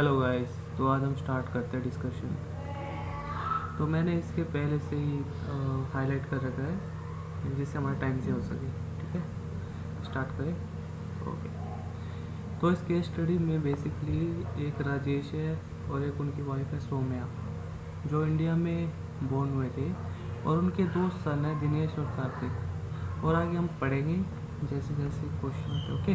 Hello guys, तो आज हम स्टार्ट करते हैं डिस्कशन। तो मैंने इसके पहले से ही हाईलाइट कर रखा है जिससे हमारा टाइम से हो सके। ठीक है, स्टार्ट करें। ओके। तो इस केस स्टडी में बेसिकली एक राजेश है और एक उनकी वाइफ है सौम्या, जो इंडिया में बोर्न हुए थे, और उनके दो सन हैं दिनेश और कार्तिक। और आगे हम पढ़ेंगे जैसे जैसे क्वेश्चन होते। ओके।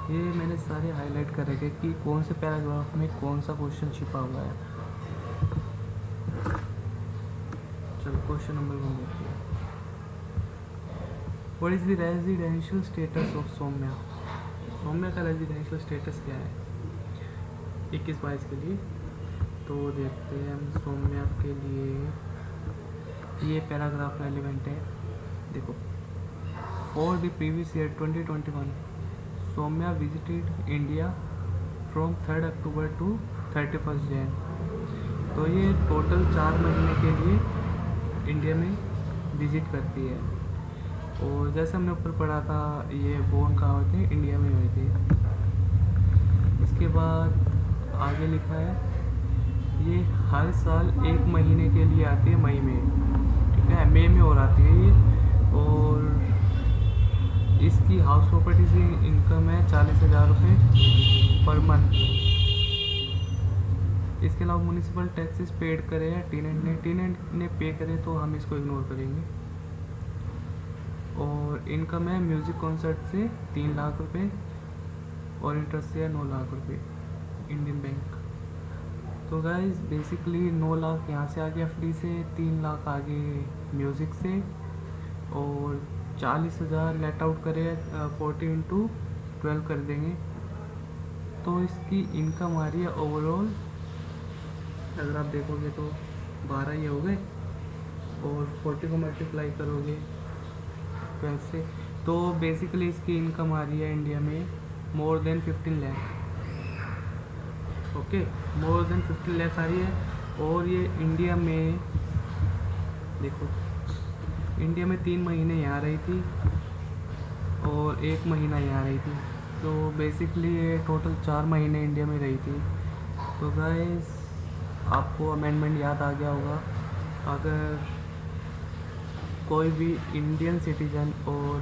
ये मैंने सारे हाईलाइट कर रखे कि कौन से पैराग्राफ में कौन सा क्वेश्चन छिपा हुआ है। चलो क्वेश्चन नंबर 1 देखते हैं। What is the residential status of Saumya? Saumya का रेजिडेंशियल स्टेटस क्या है 21-22 के लिए? तो देखते हैं हम सौम्या के लिए। ये पैराग्राफ रेलिवेंट है। देखो, for the previous year 2021 Saumya visited India from 3 October to 31 Jan. तो ये टोटल 4 महीने के लिए इंडिया में विजिट करती है। और जैसे हमने ऊपर पढ़ा था, ये बोर्न कहाँ हुए थे? इंडिया में हुए थे। इसके बाद आगे लिखा है, ये हर साल 1 महीने के लिए आती है मई में। ठीक है, मई में और आती है ये। और इसकी हाउस प्रॉपर्टी से इनकम है 40,000 रुपये पर मंथ। इसके अलावा म्यूनिसिपल टैक्सेस पेड करे हैं टेनेंट ने पे करे, तो हम इसको इग्नोर करेंगे। और इनकम है म्यूज़िक कॉन्सर्ट से 3 लाख रुपए और इंटरेस्ट से है 9 लाख रुपए इंडियन बैंक। तो गाइस बेसिकली 9 लाख यहाँ से आगे एफडी से, 3 लाख आगे म्यूज़िक से, और 40,000 लेट आउट करे 40 × 12 कर देंगे। तो इसकी इनकम आ रही है ओवरऑल, अगर आप देखोगे तो 12 ही हो गए, और 40 को मल्टीप्लाई करोगे 12 से, तो बेसिकली इसकी इनकम आ रही है इंडिया में more than 15 lakh. Okay, more than 15 lakh आ रही है। और ये इंडिया में देखो, इंडिया में 3 महीने यहाँ रही थी और 1 महीना यहाँ रही थी। तो बेसिकली ये टोटल 4 महीने इंडिया में रही थी। तो गाइस आपको अमेंडमेंट याद आ गया होगा, अगर कोई भी इंडियन सिटीजन और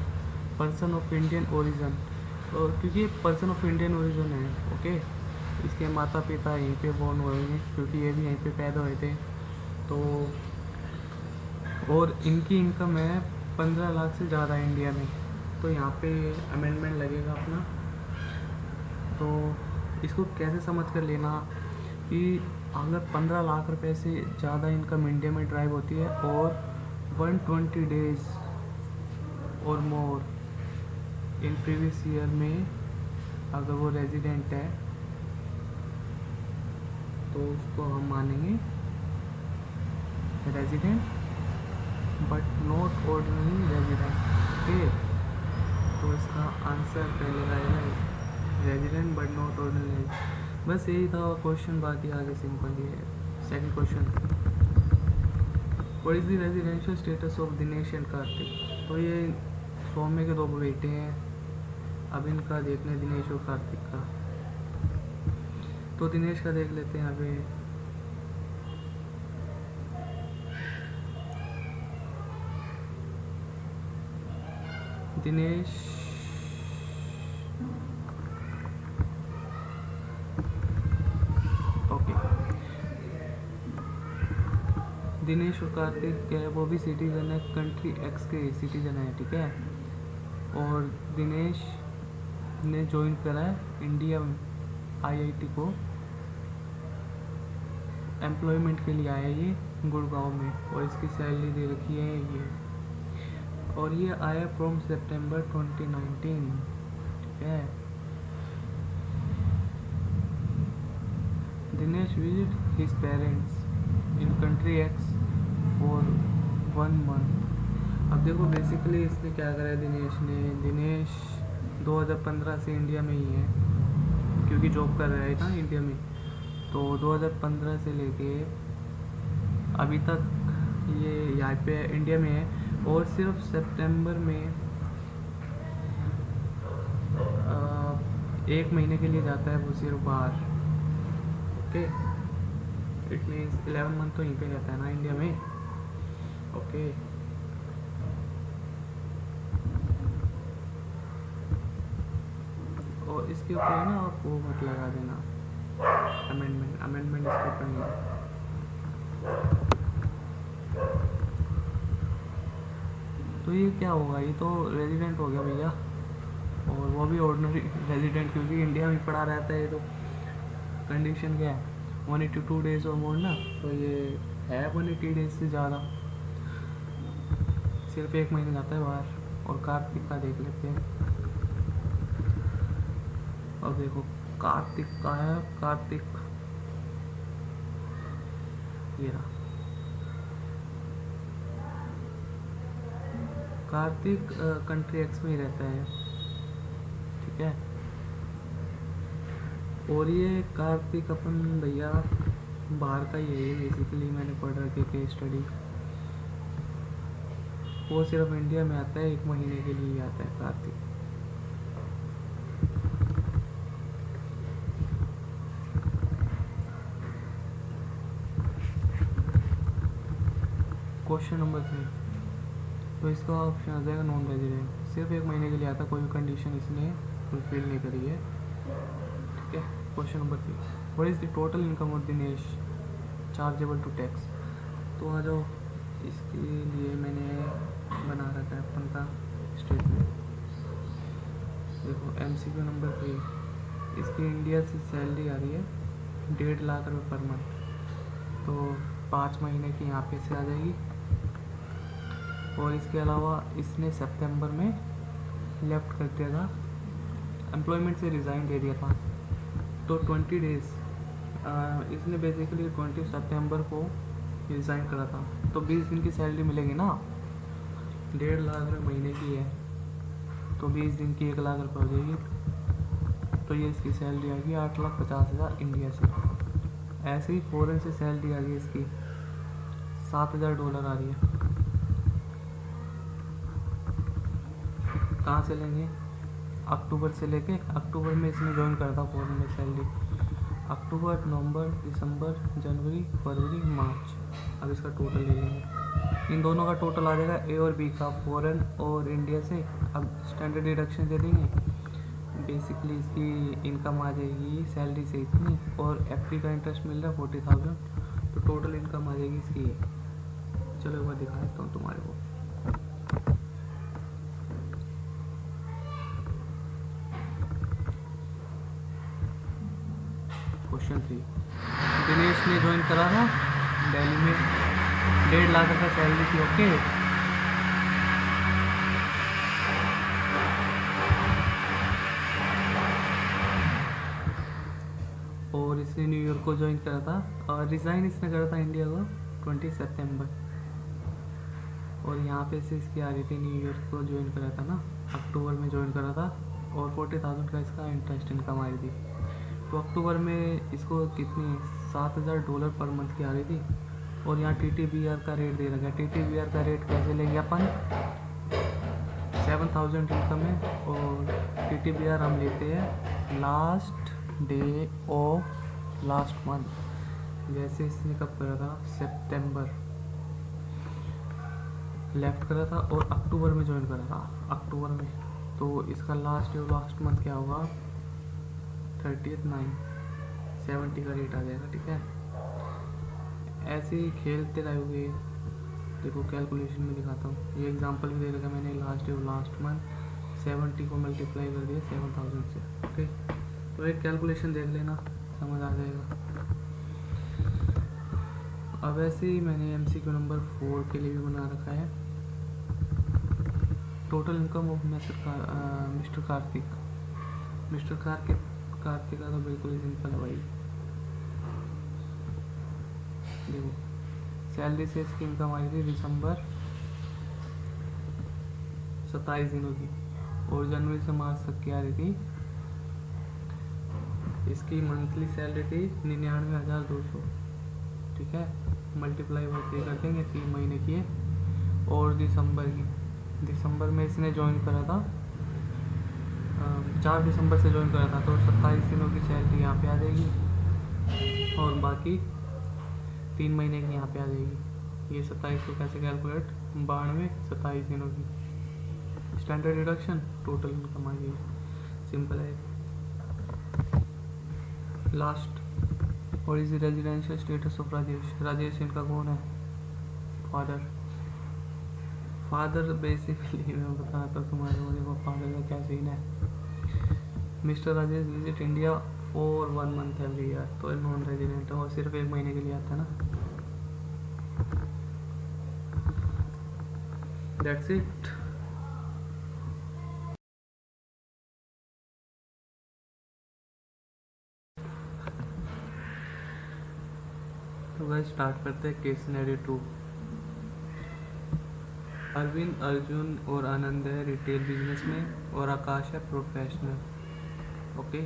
पर्सन ऑफ इंडियन ओरिजिन, और क्योंकि पर्सन ऑफ इंडियन ओरिजिन है, ओके, इसके माता पिता यहीं पे बोर्न हुए हैं क्योंकि ये भी यहीं पे पैदा हुए थे। तो और इनकी इनकम है 15 लाख से ज़्यादा इंडिया में, तो यहाँ पे अमेंडमेंट लगेगा अपना। तो इसको कैसे समझ कर लेना कि अगर 15 लाख रुपए से ज़्यादा इनकम इंडिया में ड्राइव होती है और 120 डेज और मोर इन प्रीवियस ईयर में अगर वो रेजिडेंट है, तो उसको हम मानेंगे resident but not ordinary resident. Okay, तो इसका आंसर पहले आएगा रेजिडेंट बट नॉट ऑर्डिनरी। बस यही था क्वेश्चन, बाकी आगे सिंपल ही है। Second question, what is the residential status of Dinesh and Kartik? तो ये सौम्य के 2 बेटे हैं। अब इनका देखना है दिनेश और कार्तिक का। तो दिनेश का देख लेते हैं अभी। दिनेश ओके, दिनेश और कार्तिक है वो भी सिटीजन है, कंट्री एक्स के सिटीजन है। ठीक है, और दिनेश ने ज्वाइन करा है इंडिया आईआईटी को, एम्प्लॉयमेंट के लिए आया ये गुड़गांव में, और इसकी सैलरी दे रखी है ये, और ये आया फ्रॉम सितंबर 2019। ठीक है, Dinesh visit his parents in country x for 1 month. अब देखो बेसिकली इसने क्या करा है दिनेश 2015 से इंडिया में ही है, क्योंकि जॉब कर रहा है ना इंडिया में। तो 2015 से लेके अभी तक ये यहाँ पे इंडिया में है, और सिर्फ सितंबर में 1 महीने के लिए जाता है वो सिर्फ बाहर। ओके, इट मीन्स 11 मंथ तो यहीं पे रहता है ना इंडिया में। ओके, और इसके ऊपर ना आप वो मत लगा देना अमेंडमेंट इसके ऊपर नहीं है। तो ये क्या होगा, ये तो रेजिडेंट हो गया भैया, और वो भी ऑर्डिनरी रेजिडेंट, क्योंकि इंडिया में पड़ा रहता है। तो कंडीशन क्या है, 182 डेज और मोर ना, तो ये है 180 डेज से ज़्यादा, सिर्फ 1 महीने जाता है बाहर। और कार्तिक का देख लेते हैं। और देखो कार्तिक का है, कार्तिक ये रहा, कार्तिक कंट्री एक्स में ही रहता है, ठीक है। और ये कार्तिक अपन भैया बाहर का ही है, बेसिकली मैंने पढ़ रखे थे स्टडी, वो सिर्फ इंडिया में आता है, 1 महीने के लिए आता है कार्तिक। क्वेश्चन नंबर 3, तो इसका ऑप्शन आ जाएगा नॉन रेजिडेंट, सिर्फ 1 महीने के लिए आता, कोई भी कंडीशन इसने फुलफिल नहीं करी है, ठीक है। Question number 3, what is the total income of Dinesh chargeable to tax. तो आ जाओ, इसके लिए मैंने बना रखा है अपन का स्टेटमेंट। देखो MCQ नंबर 3, इसकी इंडिया से सैलरी आ रही है 1.5 लाख रुपये पर मंथ, तो 5 महीने की यहाँ पे से आ जाएगी। और इसके अलावा इसने सितंबर में लेफ्ट कर दिया था, एम्प्लॉयमेंट से रिज़ाइन दे दिया था, तो 20 डेज़ इसने बेसिकली 20 सितंबर को रिज़ाइन करा था, तो 20 दिन की सैलरी मिलेगी ना, 1.5 लाख रुपये महीने की है, तो 20 दिन की 1 लाख रुपये हो जाएगी, तो ये इसकी सैलरी आ गई 8,50,000 इंडिया से। ऐसे ही फॉरेन से सैलरी आ गई इसकी $7,000 आ रही है। कहाँ से लेंगे, अक्टूबर से लेके, अक्टूबर में इसने ज्वाइन करा था फॉरेन में सैलरी, अक्टूबर, नवंबर, दिसंबर, जनवरी, फरवरी, मार्च। अब इसका टोटल ले लेंगे, इन दोनों का टोटल आ जाएगा ए और बी का, फॉरेन और इंडिया से। अब स्टैंडर्ड डिडक्शन दे देंगे, बेसिकली इसकी इनकम आ जाएगी सैलरी से इतनी, और एफडी का इंटरेस्ट मिल रहा है 40,000, तो टोटल इनकम आ जाएगी इसकी। चलो एक बार दिखा देता हूँ तुम्हारे को। क्वेश्चन 3, दिनेश ने ज्वाइन करा था दिल्ली में, 1.5 लाख रुपये सैलरी थी, ओके। और इसने न्यूयॉर्क को ज्वाइन करा था, और रिज़ाइन इसने करा था इंडिया को 20 सितंबर, और यहाँ पे से इसकी आ रही थी न्यूयॉर्क को ज्वाइन करा था ना, अक्टूबर में ज्वाइन करा था, और 40,000 का इसका इंटरेस्ट इनकम आ रही थी। तो अक्टूबर में इसको कितनी $7,000 पर मंथ की आ रही थी, और यहाँ TTBR का रेट दे रखा है। TTBR का रेट कैसे लेंगे अपन, 7,000 इनकम है, और TTBR हम लेते हैं last day of last month. जैसे इसने कब करा था, सितंबर लेफ्ट करा था, और अक्टूबर में ज्वाइन करा था, अक्टूबर में, तो इसका last day of last month क्या होगा, 30/9/70 का रेट आ जाएगा, ठीक है। ऐसे ही खेलते रहोगे। देखो कैलकुलेशन में दिखाता हूँ, ये एग्जांपल भी दे रखा मैंने, last day of last month 70 को मल्टीप्लाई कर दिया 7,000 से, ओके। तो एक कैलकुलेशन देख लेना, समझ आ जाएगा। अब ऐसे ही मैंने MCQ नंबर 4 के लिए भी बना रखा है, total income of mister Kartik. Mister Kartik का तो बिल्कुल ही सिंपल है भाई। देखो सैलरी से इसकी इनकम आई थी दिसंबर 27 दिनों की, और जनवरी से मार्च तक की आ रही थी। इसकी मंथली सैलरी थी 99,200, ठीक है। मल्टीप्लाई बाई कर देंगे, 3 महीने की है। और दिसंबर में इसने ज्वाइन करा था, 4 दिसंबर से ज्वाइन करा था, तो 27 दिनों की सैलरी यहाँ पे आ जाएगी और बाकी 3 महीने की यहाँ पे आ जाएगी। ये 27 को कैसे कैलकुलेट, 92 27 दिनों की स्टैंडर्ड डिडक्शन टोटल इनकम आ गई। सिंपल है। लास्ट, और is residential status of Rajesh इनका कौन है, फादर बेसिकली मैं बताता हूँ तुम्हारे को, देखो फादर का क्या सीन है। Mister Rajesh visit India for 1 month every year, तो नॉन रेजिडेंट है और सिर्फ 1 महीने के लिए आता है ना। That's it. तो गाइस स्टार्ट करते हैं केस सिनेरियो 2। अरविंद, अर्जुन और आनंद है रिटेल बिजनेस में और आकाश है प्रोफेशनल। ओके,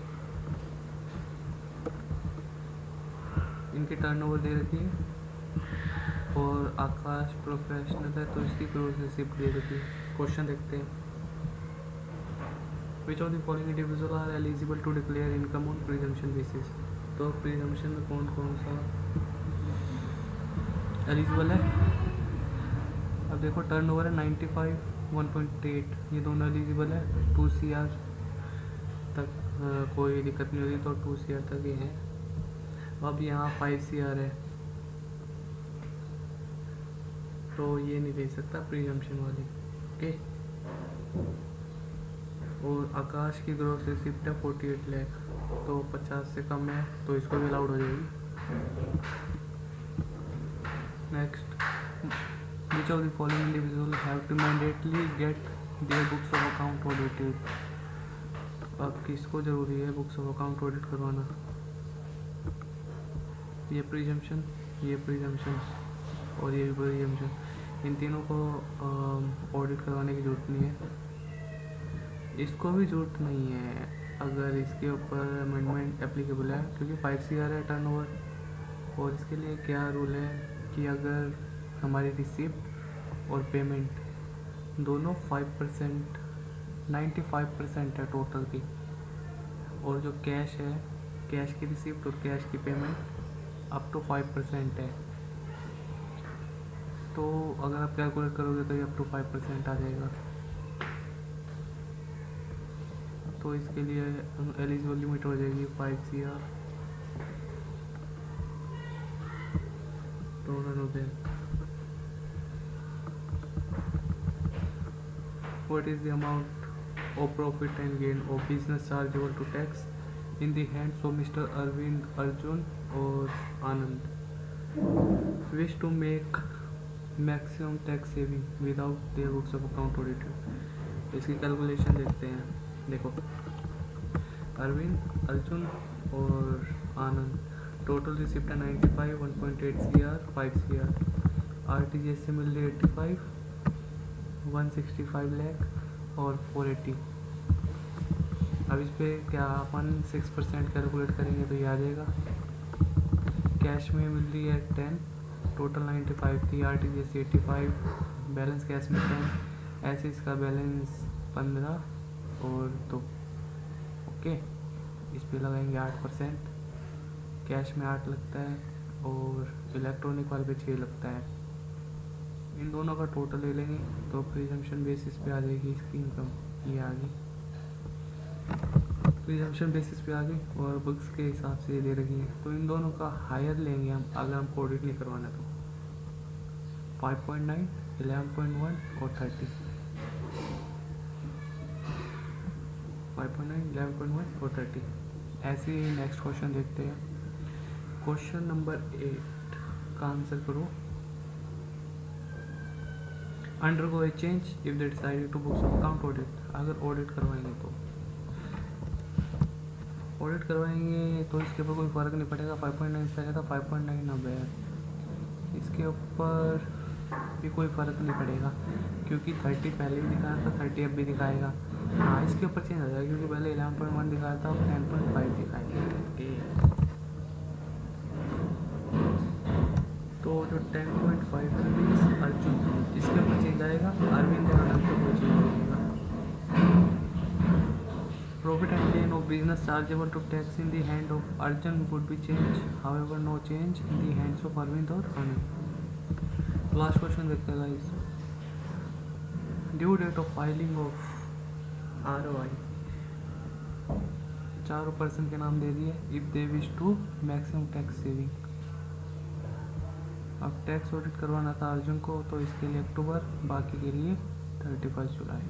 इनकी टर्नओवर दे रखी है और आकाश प्रोफेशनल है तो इसकी ग्रोथ रिसिप्ट दे रखी है। क्वेश्चन देखते हैं। Which of the following individual are eligible to declare income on presumption basis. तो प्रिजम्पशन में कौन कौन सा एलिजिबल है। अब देखो टर्नओवर है 95, 1.8, ये दोनों एलिजिबल है। 2 CR तक कोई दिक्कत नहीं होगी, तो 2 CR तक ही है। अब यहाँ 5 CR है तो ये नहीं दे सकता प्रीजम्पशन वाली। ओके, और आकाश की ग्रोथ रिसिप्ट है 48 लाख, तो 50 से कम है तो इसको भी अलाउड हो जाएगी। Next, which of the following individual have to mandately get their books of account audited. अब किसको ज़रूरी है बुक्स ऑफ अकाउंट ऑडिट करवाना। ये प्रीजम्पशन, ये प्रीजम्पशन और ये प्रीजम्पशन, इन तीनों को ऑडिट करवाने की ज़रूरत नहीं है। इसको भी ज़रूरत नहीं है अगर इसके ऊपर अमेंडमेंट एप्लीकेबल है, क्योंकि 5 CR है टर्नओवर। और इसके लिए क्या रूल है कि अगर हमारी रिसिप्ट और पेमेंट दोनों 5%, 95% है टोटल की, और जो कैश है, कैश की रिसिप्ट और कैश की पेमेंट अप टू 5% है, तो अगर आप कैलकुलेट करोगे तो ये अप टू 5% आ जाएगा। तो इसके लिए एलिजिबल लिमिट हो जाएगी 5 CR। तो what is the amount of profit and gain of business chargeable to tax in the hands of Mr. Arvind, Arjun or Anand wish to make maximum tax saving without their books of account audited। इसकी calculation देखते हैं। देखो अरविंद, अर्जुन और आनंद, total receipt है 95, 1.8 CR, 5 CR। RTGS से मिल रही 85, 165 लाख और 480। अब इस पर क्या अपन 6% कैलकुलेट करेंगे तो ये आ जाएगा। कैश में मिल रही है 10, टोटल 95 थी, RTGS 85, बैलेंस कैश में 10, ऐसे इसका बैलेंस 15 और 2। ओके, इस पे लगाएंगे 8%, कैश में 8 लगता है और इलेक्ट्रॉनिक वाले पे 6 लगता है। इन दोनों का टोटल ले लेंगे तो प्रिजम्पशन बेसिस पे आ जाएगी इसकी इनकम। ये आ गई प्रिजम्पशन बेसिस पे आ गई और बुक्स के हिसाब से ये दे रही है। तो इन दोनों का हायर लेंगे हम अगर हमको ऑडिट नहीं करवाना तो 5.9, 11.1 और 30। 5.9, 11.1 और 30। ऐसे ही नेक्स्ट क्वेश्चन देखते हैं। क्वेश्चन नंबर 8 का आंसर करो। Undergo a change if they decided to books of account audit. अगर ऑडिट करवाएंगे तो इसके ऊपर कोई फ़र्क नहीं पड़ेगा। 5.9 से आएगा 5.9 अब है, इसके ऊपर भी कोई फ़र्क नहीं पड़ेगा क्योंकि 30 पहले भी दिखाया था, 30 अब भी दिखाएगा। हाँ, इसके ऊपर चेंज हो जाएगा क्योंकि पहले 11.1 दिखाया था, अब 10.5 दिखाएगा। तो तो जो 10.5 रुपीज़ अर्जुन, इसके ऊपर चेंज आएगा, अरविंद और अनंत के ऊपर चेंज आएगा। Profit and gain of business chargeable to tax in the hand of Arjun would be changed, however no change in the hands of Arvind or Anand। Last question देखते हैं guys. Due date of filing of ROI 4 person के नाम दे दिए। If they wish to maximum tax saving. अब tax audit करवाना था अर्जुन को, तो इसके लिए अक्टूबर, बाकी के लिए 31 जुलाई।